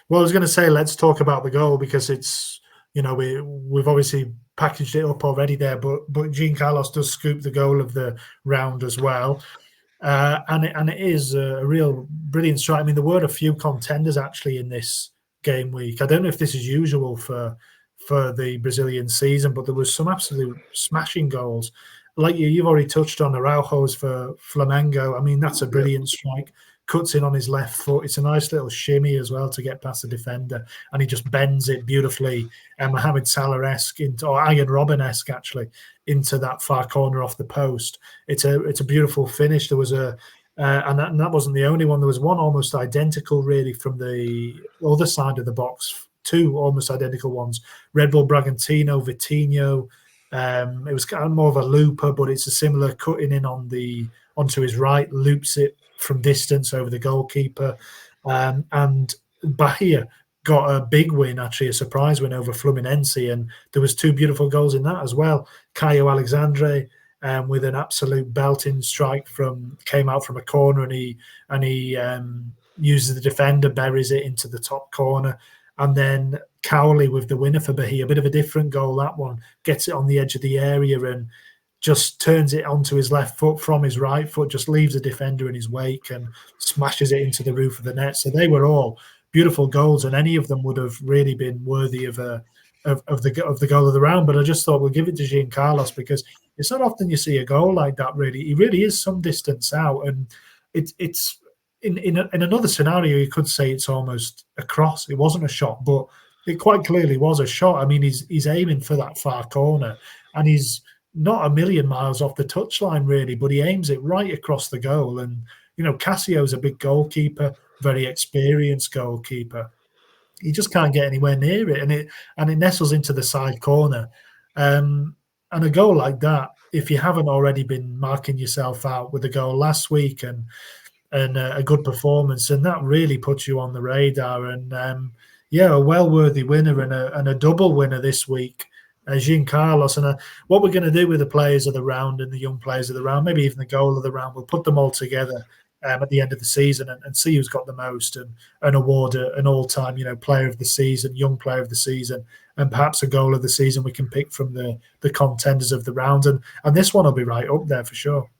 Well, I was going to say, let's talk about the goal because it's, we've obviously packaged it up already there, but Jean Carlos does scoop the goal of the round as well. And it is a real brilliant strike. I mean, there were a few contenders actually in this game week. I don't know if this is usual for the Brazilian season, but there was some absolute smashing goals. Like you've already touched on Araujo's for Flamengo. I mean, that's a brilliant strike. Cuts in on his left foot. It's a nice little shimmy as well to get past the defender, and he just bends it beautifully, Mohamed Salah-esque or Iron Robben-esque actually, into that far corner off the post. It's a beautiful finish. There was and that wasn't the only one. There was one almost identical, really, from the other side of the box. 2 almost identical ones. Red Bull Bragantino, Vitinho. It was kind of more of a looper, but it's a similar cutting in onto his right, loops it from distance over the goalkeeper. And Bahia got a big win, actually a surprise win over Fluminense, and there was 2 beautiful goals in that as well. Caio Alexandre with an absolute belting strike came out from a corner, and he uses the defender, buries it into the top corner. And then Cowley with the winner for Bahia, a bit of a different goal, that one. Gets it on the edge of the area and just turns it onto his left foot from his right foot, just leaves the defender in his wake and smashes it into the roof of the net. So they were all beautiful goals, and any of them would have really been worthy of the goal of the round. But I just thought we'll give it to Jean Carlos, because it's not often you see a goal like that. Really, he really is some distance out, and it's in another scenario you could say it's almost a cross. It wasn't a shot, but it quite clearly was a shot. I mean, he's aiming for that far corner, and he's not a million miles off the touchline, really, but he aims it right across the goal. And, Cassio's a big goalkeeper, very experienced goalkeeper. He just can't get anywhere near it, and it nestles into the side corner. And a goal like that, if you haven't already been marking yourself out with a goal last week and a good performance, and that really puts you on the radar. And a well-worthy winner and a double winner this week. Jean Carlos. And what we're going to do with the players of the round and the young players of the round, maybe even the goal of the round, we'll put them all together at the end of the season and see who's got the most, and award an all-time, player of the season, young player of the season, and perhaps a goal of the season we can pick from the contenders of the round. And this one will be right up there for sure.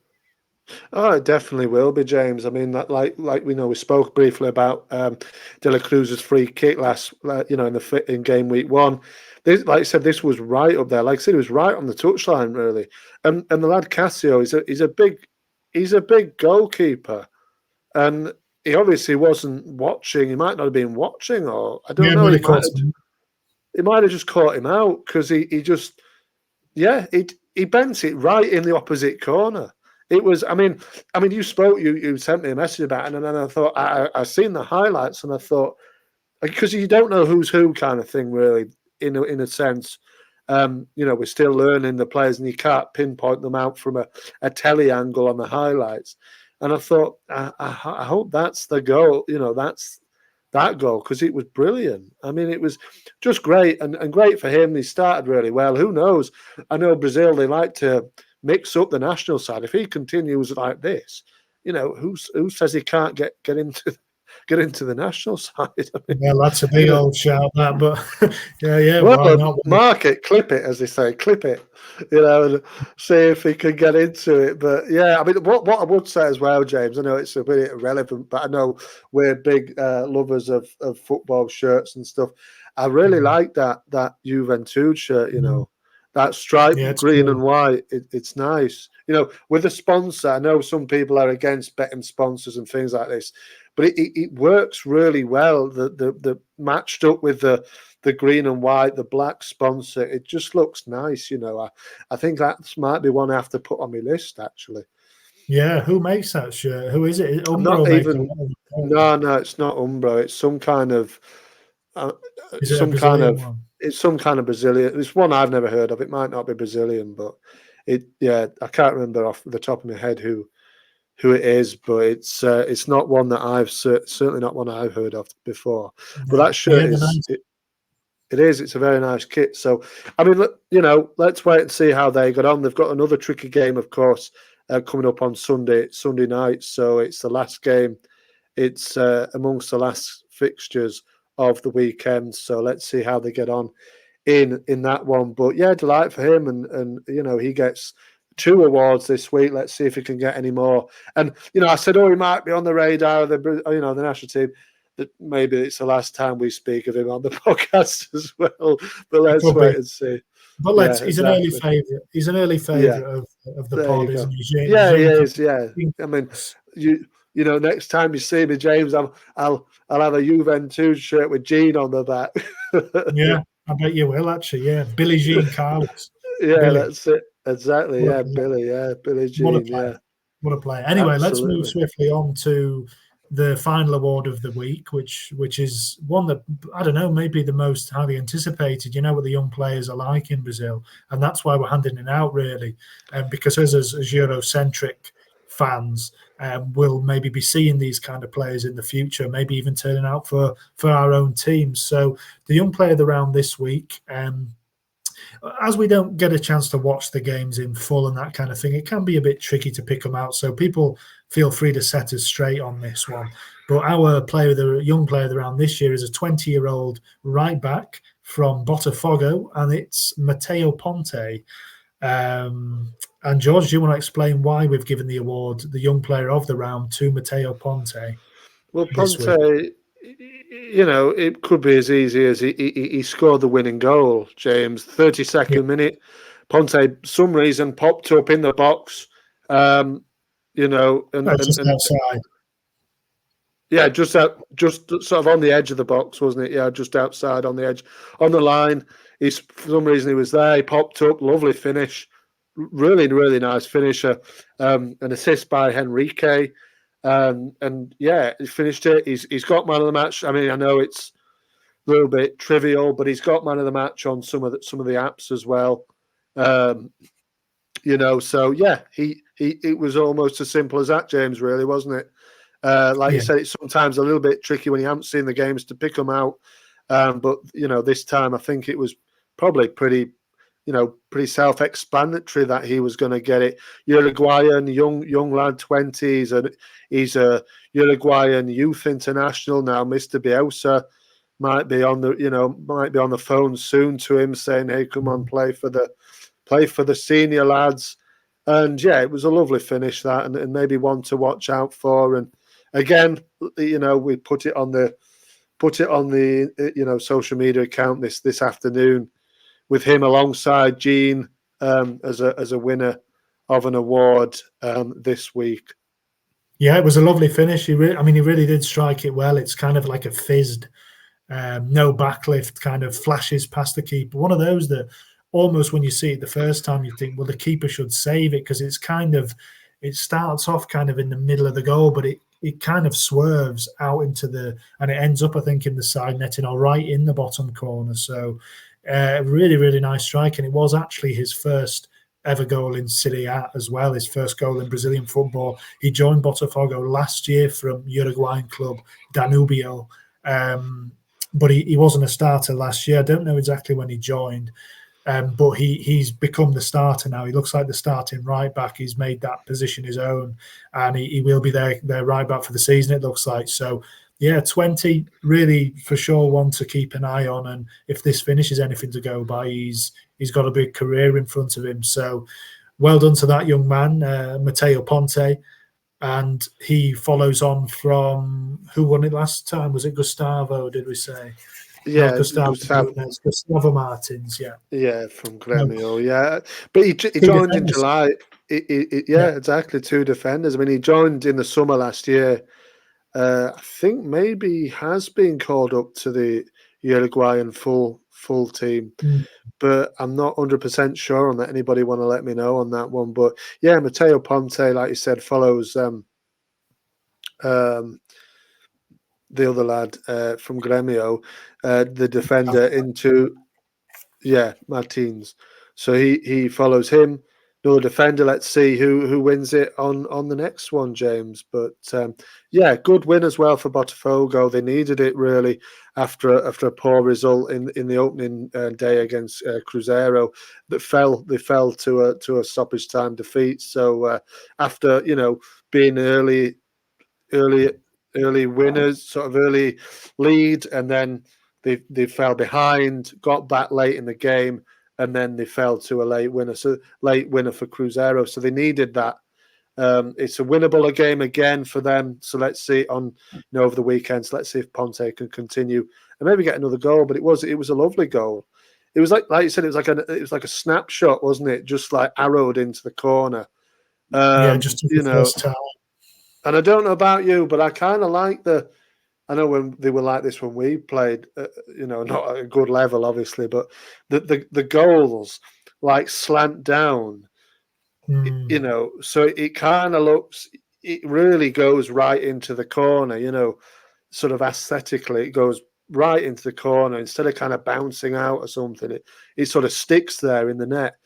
Oh, it definitely will be, James. I mean, that like we know, we spoke briefly about De La Cruz's free kick in game week 1. This, like I said, this was right up there. Like I said, it was right on the touchline, really. And the lad Cassio he's a big goalkeeper, and he obviously wasn't watching. He might not have been watching, or I don't know. He might have just caught him out, because he bent it right in the opposite corner. It was, I mean, you sent me a message about it, and then I thought, I seen the highlights, and I thought, because you don't know who's who kind of thing, really, in a sense. We're still learning the players, and you can't pinpoint them out from a telly angle on the highlights. And I thought, I hope that's the goal, that's that goal, because it was brilliant. I mean, it was just great, and great for him. He started really well. Who knows? I know Brazil, they like to mix up the national side. If he continues like this, who says he can't get into the national side? I mean, well, that's a big old shout, that. But yeah. Well, why not? Mark it, clip it, as they say, clip it. And see if he can get into it. But yeah, I mean, what I would say as well, James, I know it's a bit irrelevant, but I know we're big lovers of football shirts and stuff. I really like that Juventud shirt. That stripe, green and white, it's nice. With a sponsor, I know some people are against betting sponsors and things like this, but it works really well. The matched up with the green and white, the black sponsor, it just looks nice. I think that might be one I have to put on my list, actually. Yeah, who makes that shirt? Who is it? No, it's not Umbro. It's some kind of it's some kind of Brazilian. It's one I've never heard of. It might not be Brazilian, but I can't remember off the top of my head who it is, but it's not one that I've certainly not one I've heard of before. But that shirt it is. It's a very nice kit. So, I mean, let's wait and see how they got on. They've got another tricky game, of course, coming up on Sunday night. So it's the last game. It's amongst the last fixtures of the weekend. So let's see how they get on in that one. But yeah, delight for him, and he gets 2 awards this week. Let's see if he can get any more. And I said, he might be on the radar of the national team. That maybe it's the last time we speak of him on the podcast as well. But let's wait and see. But he's an early favourite. He's an early favourite of the pod, isn't he? He is. Yeah. I mean, next time you see me, James, I'll have a Juventud shirt with Jean on the back. Yeah, I bet you will, actually. Yeah, Billy Jean Carlos. Yeah, that's it. Exactly. Billy. Yeah, Billy Jean. What a player. Anyway, Let's move swiftly on to the final award of the week, which is one that, I don't know, maybe the most highly anticipated. You know what the young players are like in Brazil, and that's why we're handing it out, really, because as Eurocentric fans will maybe be seeing these kind of players in the future, maybe even turning out for our own teams. So the young player of the round this week, as we don't get a chance to watch the games in full and that kind of thing, it can be a bit tricky to pick them out. So people feel free to set us straight on this one. But our young player of the round this year is a 20-year-old right back from Botafogo, and it's Matteo Ponte. And George, do you want to explain why we've given the award, the young player of the round, to Matteo Ponte? Well, Ponte, it could be as easy as he scored the winning goal, James. 32nd minute. Ponte, some reason, popped up in the box, and just outside. Yeah, just sort of on the edge of the box, wasn't it? Yeah, just outside on the edge, on the line. For some reason he was there. He popped up, lovely finish, really, really nice finisher. An assist by Henrique, and yeah, he finished it. He's got man of the match. I mean, I know it's a little bit trivial, but he's got man of the match on some of the apps as well. So yeah, it was almost as simple as that, James. Really, wasn't it? You said, it's sometimes a little bit tricky when you haven't seen the games to pick them out. But this time I think it was probably pretty self-explanatory that he was going to get it. Uruguayan, young lad, 20s, and he's a Uruguayan youth international now. Mr. Bielsa might be on the phone soon to him saying, "Hey, come on, play for the senior lads." And yeah, it was a lovely finish that, and maybe one to watch out for. And again, we put it on the social media account this afternoon with him alongside Gene as a winner of an award this week. Yeah, it was a lovely finish. He really did strike it well. It's kind of like a fizzed, no backlift, kind of flashes past the keeper. One of those that almost when you see it the first time, you think, well, the keeper should save it, because it starts off kind of in the middle of the goal, but it kind of swerves out and it ends up, I think, in the side netting or right in the bottom corner. So really, really nice strike. And it was actually his first ever goal in Serie A as well, his first goal in Brazilian football. He joined Botafogo last year from Uruguayan club Danubio, but he wasn't a starter last year. I don't know exactly when he joined, but he's become the starter now. He looks like the starting right back. He's made that position his own, and he will be their right back for the season, it looks like. So yeah, 20, really for sure one to keep an eye on. And if this finish is anything to go by, he's got a big career in front of him. So well done to that young man, Matteo Ponte. And he follows on from, who won it last time? Was it Gustavo, did we say? Yeah, no, Gustavo Martins, yeah. Yeah, from Gremio, yeah. But he joined in July. Yeah, exactly, two defenders. I mean, he joined in the summer last year. I think maybe he has been called up to the Uruguayan full team, but I'm not 100% sure on that. Anybody want to let me know on that one? But yeah, Matteo Ponte, like you said, follows the other lad from Gremio, the defender into Martins. So he follows him. Another defender. Let's see who wins it on the next one, James. But good win as well for Botafogo. They needed it really after a poor result in the opening day against Cruzeiro. They fell to a stoppage time defeat. So after being early winners, sort of early lead, and then they fell behind, got back late in the game, and then they fell to a late winner. So late winner for Cruzeiro. So they needed that. It's a winnable game again for them. So let's see over the weekends. Let's see if Ponte can continue and maybe get another goal. But it was a lovely goal. It was like you said, it was like a snapshot, wasn't it? Just like arrowed into the corner. Just the first time. And I don't know about you, but I kind of like I know when they were like this when we played, not at a good level, obviously, but the goals like slant down, so it kind of looks, it really goes right into the corner, sort of aesthetically, it goes right into the corner instead of kind of bouncing out or something. It sort of sticks there in the net.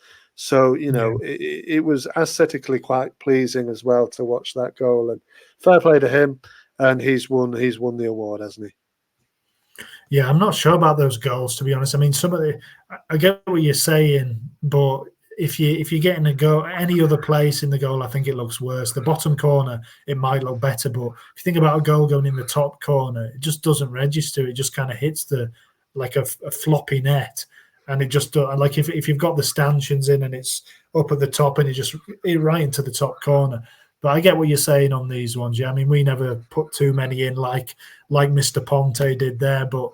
So, it was aesthetically quite pleasing as well to watch that goal. And fair play to him. And he's won the award, hasn't he? Yeah, I'm not sure about those goals, to be honest. I mean, I get what you're saying, but if you're getting a goal any other place in the goal, I think it looks worse. The bottom corner, it might look better, but if you think about a goal going in the top corner, it just doesn't register. It just kind of hits like a floppy net, and it just like if you've got the stanchions in and it's up at the top and it right into the top corner. But I get what you're saying on these ones. Yeah, I mean, we never put too many in like Mr. Ponte did there. But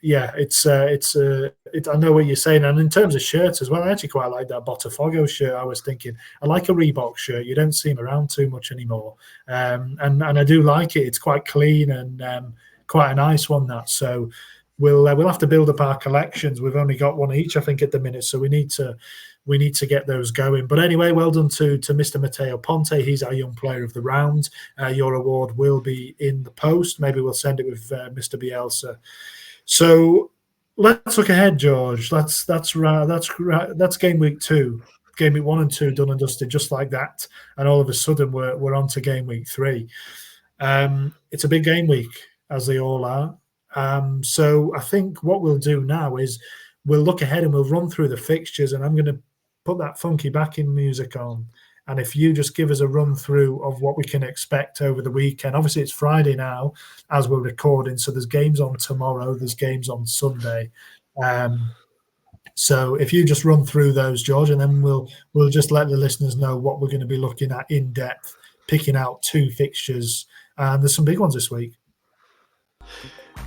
yeah, I know what you're saying. And in terms of shirts as well, I actually quite like that Botafogo shirt. I was thinking, I like a Reebok shirt. You don't see them around too much anymore. And I do like it. It's quite clean and quite a nice one, that. So we'll have to build up our collections. We've only got one each, I think, at the minute. So we need to get those going. But anyway, well done to Mr. Matteo Ponte. He's our young player of the round. Your award will be in the post. Maybe we'll send it with Mr. Bielsa. So let's look ahead, George. That's game week 2. Game week 1 and 2 done and dusted just like that. And all of a sudden we're on to game week 3. It's a big game week, as they all are. So I think what we'll do now is we'll look ahead and we'll run through the fixtures, and I'm going to put that funky backing music on. And if you just give us a run through of what we can expect over the weekend. Obviously, it's Friday now as we're recording, so there's games on tomorrow, there's games on Sunday. So if you just run through those, George, and then we'll just let the listeners know what we're going to be looking at in depth, picking out 2 fixtures. And there's some big ones this week.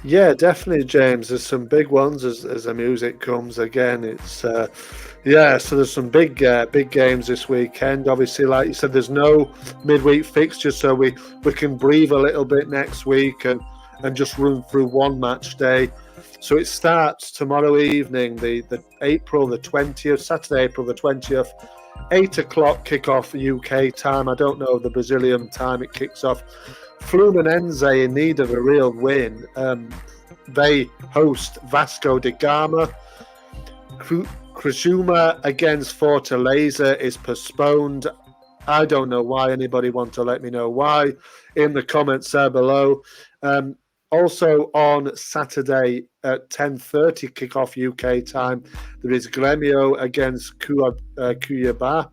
Yeah, definitely, James. There's some big ones as the music comes again. It's so there's some big games this weekend. Obviously, like you said, there's no midweek fixture, so we can breathe a little bit next week and just run through one match day. So it starts tomorrow evening, the April the 20th, Saturday, April the 20th, 8 o'clock kickoff UK time. I don't know the Brazilian time it kicks off. Fluminense in need of a real win. They host Vasco da Gama. Criciúma against Fortaleza is postponed. I don't know why. Anybody want to let me know why in the comments there below. Also on Saturday at 10:30 kickoff UK time, there is Grêmio against Cuiabá.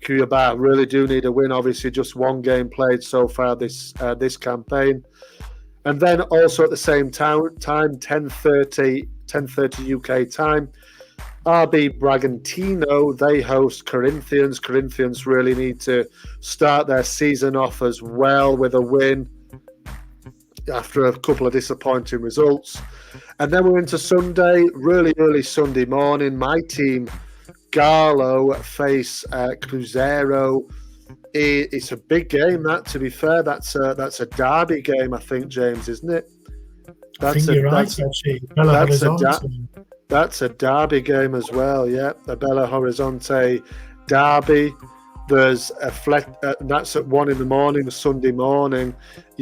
Cuiabá really do need a win. Obviously, just one game played so far this campaign. And then also at the same time, 10:30 UK time, RB Bragantino, they host Corinthians. Corinthians really need to start their season off as well with a win after a couple of disappointing results. And then we're into Sunday, really early Sunday morning. My team, Galo, face Cruzeiro. It's a big game, that, to be fair. That's a derby game, I think, James, isn't it? I think you're right, actually. That's a derby game as well, yeah. The Belo Horizonte derby. There's that's at 1 a.m, Sunday morning,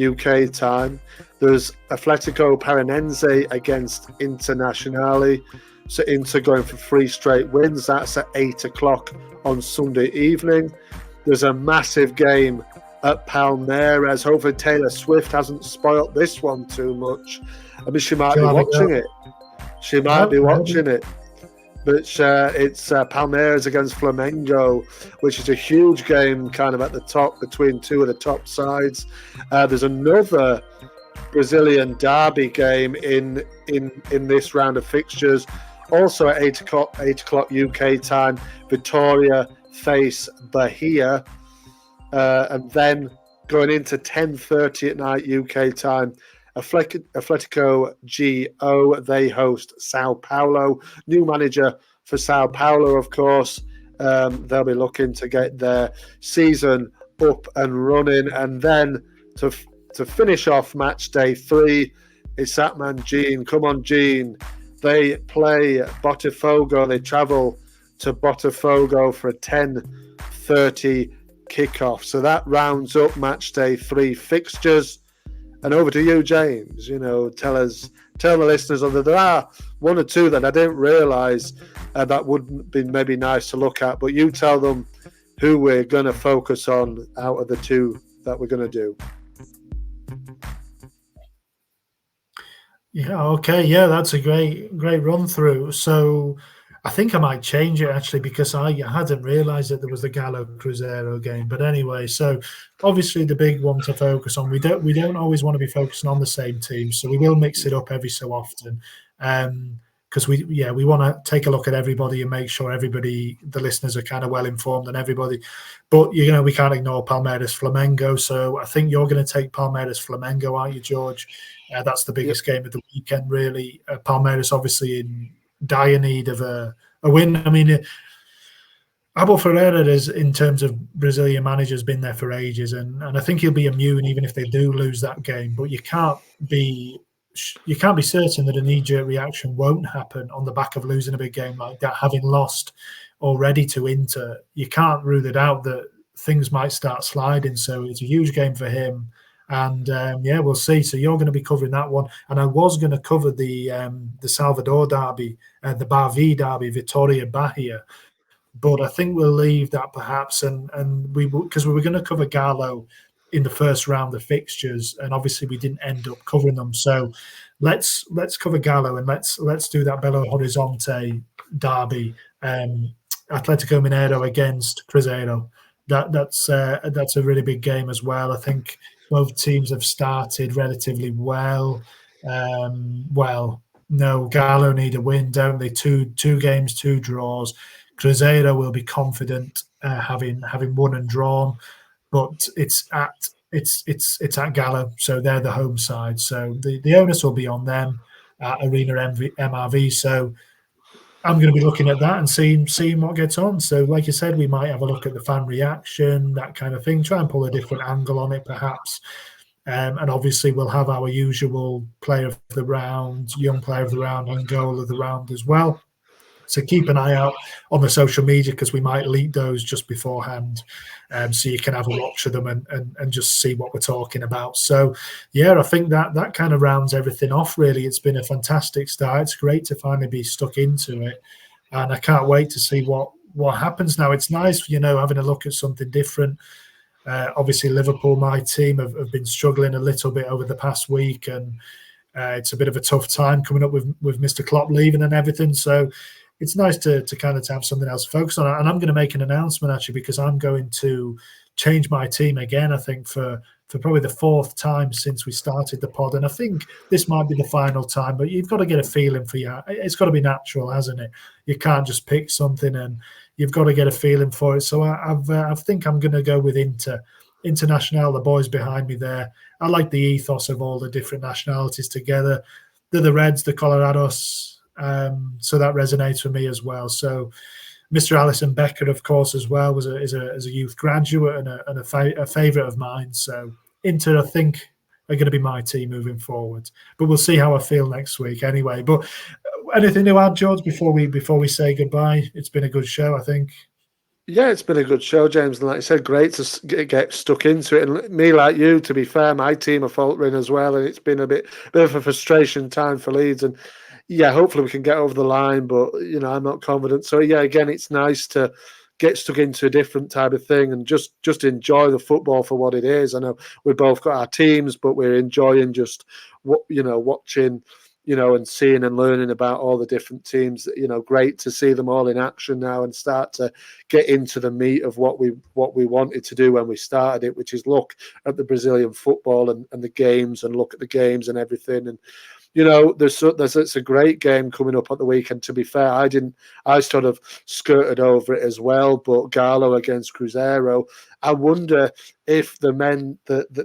UK time. There's Atletico Paranense against Internazionale. So Inter going for 3 straight wins. That's at 8 o'clock on Sunday evening. There's a massive game at Palmeiras. Hopefully Taylor Swift hasn't spoilt this one too much. I mean, she might be watching it. She might be watching it. But it's Palmeiras against Flamengo, which is a huge game kind of at the top between 2 of the top sides. There's another Brazilian derby game in this round of fixtures. Also at 8 o'clock UK time, Vitória face Bahia. And then going into 10:30 at night UK time, Atletico GO, they host Sao Paulo. New manager for Sao Paulo, of course. They'll be looking to get their season up and running. And then to finish off match day 3, it's that man Gene. Come on, Gene. They play Botafogo. They travel to Botafogo for a 10:30 kickoff. So that rounds up match day 3 fixtures. And over to you, James. Tell the listeners, although there are 1 or 2 that I didn't realise that would be maybe nice to look at. But you tell them who we're going to focus on out of the two that we're going to do. Yeah, okay. Yeah, that's a great run through. So I think I might change it actually because I hadn't realized that there was the Gallo Cruzeiro game. But anyway, so obviously the big one to focus on. We don't always want to be focusing on the same team, so we will mix it up every so often. Because we want to take a look at everybody and make sure everybody, the listeners, are kind of well informed and everybody. But we can't ignore Palmeiras Flamengo. So I think you're going to take Palmeiras Flamengo, aren't you, George? That's the biggest game of the weekend, really. Palmeiras obviously in dire need of a win. I mean, Abel Ferreira is, in terms of Brazilian managers, been there for ages, and I think he'll be immune even if they do lose that game. But you can't be certain that a knee-jerk reaction won't happen on the back of losing a big game like that, having lost already to Inter. You can't rule it out that things might start sliding. So it's a huge game for him. And we'll see. So you're going to be covering that one, and I was going to cover the Salvador derby, the Bavi derby, Vitória Bahia, but I think we'll leave that perhaps, and because we were going to cover Galo in the first round of fixtures, and obviously we didn't end up covering them. So let's cover Galo, and let's do that Belo Horizonte derby, Atletico Mineiro against Cruzeiro. That's a really big game as well. I think both teams have started relatively well. No, Galo need a win, don't they? Two games, 2 draws. Cruzeiro will be confident, having won and drawn, but it's at Galo, so they're the home side. So the onus will be on them at Arena MRV. So I'm going to be looking at that and seeing what gets on. So, like you said, we might have a look at the fan reaction, that kind of thing. Try and pull a different angle on it, perhaps. And obviously, we'll have our usual player of the round, young player of the round, and goal of the round as well. So keep an eye out on the social media because we might leak those just beforehand, so you can have a watch of them and just see what we're talking about. So, yeah, I think that kind of rounds everything off, really. It's been a fantastic start. It's great to finally be stuck into it, and I can't wait to see what happens now. It's nice, having a look at something different. Obviously, Liverpool, my team, have been struggling a little bit over the past week, and it's a bit of a tough time coming up with Mr. Klopp leaving and everything. So it's nice to kind of have something else to focus on. And I'm going to make an announcement, actually, because I'm going to change my team again, I think, for probably the 4th time since we started the pod. And I think this might be the final time, but you've got to get a feeling for it's got to be natural, hasn't it? You can't just pick something, and you've got to get a feeling for it. So I think I'm going to go with International, the boys behind me there. I like the ethos of all the different nationalities together. They're the Reds, the Colorados, so that resonates for me as well. So Mr. Alisson Becker, of course, as well, is a youth graduate and a favourite of mine. So Inter, I think, are going to be my team moving forward. But we'll see how I feel next week anyway. But anything to add, George, before we say goodbye? It's been a good show, I think. Yeah, it's been a good show, James. And like I said, great to get stuck into it. And me, like you, to be fair, my team are faltering as well. And it's been a bit of a frustration time for Leeds. And yeah, hopefully we can get over the line. But, I'm not confident. So, yeah, again, it's nice to get stuck into a different type of thing and just enjoy the football for what it is. I know we've both got our teams, but we're enjoying just, watching and seeing and learning about all the different teams. Great to see them all in action now and start to get into the meat of what we wanted to do when we started it, which is look at the Brazilian football and the games and look at the games and everything. And there's a great game coming up at the weekend. To be fair, I sort of skirted over it as well. But Galo against Cruzeiro, I wonder if the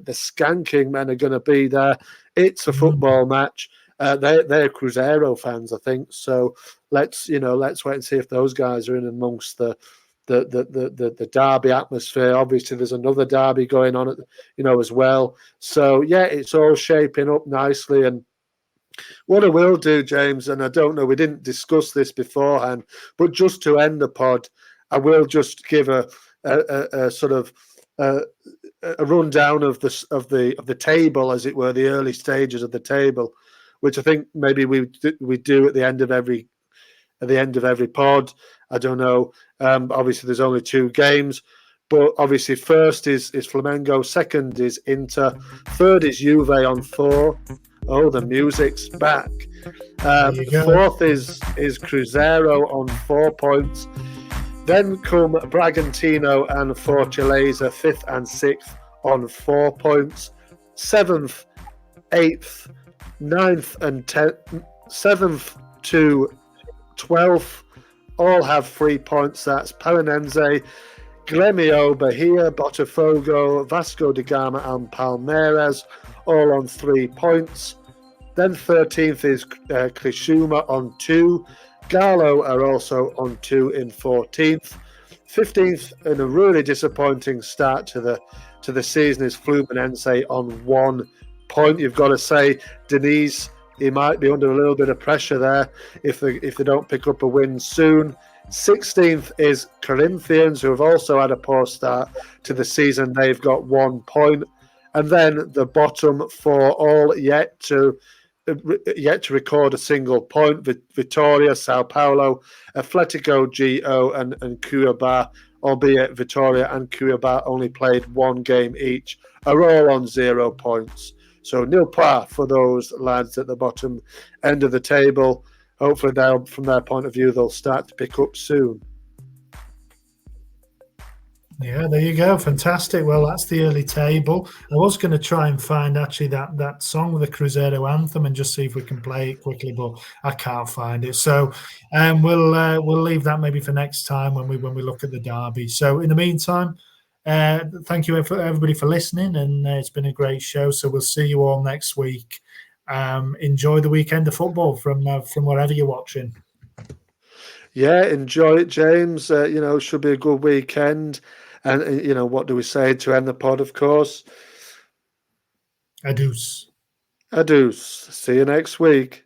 skanking men are going to be there. It's a football match. They're Cruzeiro fans, I think. So let's wait and see if those guys are in amongst the derby atmosphere. Obviously, there's another derby going on as well. So yeah, it's all shaping up nicely. And what I will do, James, and I don't know, we didn't discuss this beforehand, but just to end the pod, I will just give a sort of a rundown of the table, as it were, the early stages of the table, which I think maybe we do at the end of every at the end of every pod. I don't know. Obviously, there's only 2 games, but obviously, first is Flamengo, second is Inter, third is Juve on 4. Oh, the music's back. Fourth is Cruzeiro on 4 points. Then come Bragantino and Fortaleza, 5th and 6th on 4 points. 7th, 8th, 9th and 10th, 7th to 12th all have 3 points. That's Paranense, Grêmio, Bahia, Botafogo, Vasco da Gama and Palmeiras, all on 3 points. Then 13th is Criciúma on 2. Galo are also on 2 in 14th. 15th, in a really disappointing start to the season, is Fluminense on 1 point. You've got to say, Denise, he might be under a little bit of pressure there if they don't pick up a win soon. 16th is Corinthians, who have also had a poor start to the season. They've got 1 point. And then the bottom 4 all yet to record a single point. Vitória, Sao Paulo, Atletico, GO and Cuiabá, albeit Vitória and Cuiabá only played 1 game each, are all on 0 points. So nil par for those lads at the bottom end of the table. Hopefully, from their point of view, they'll start to pick up soon. Yeah, there you go. Fantastic. Well, that's the early table. I was going to try and find actually that song, the Cruzeiro anthem, and just see if we can play it quickly, but I can't find it. So we'll leave that maybe for next time when we look at the derby. So in the meantime, thank you everybody for listening, and it's been a great show. So we'll see you all next week. Enjoy the weekend of football from wherever you're watching. Yeah, enjoy it, James. Should be a good weekend. And, what do we say to end the pod, of course? Adus. Adus. See you next week.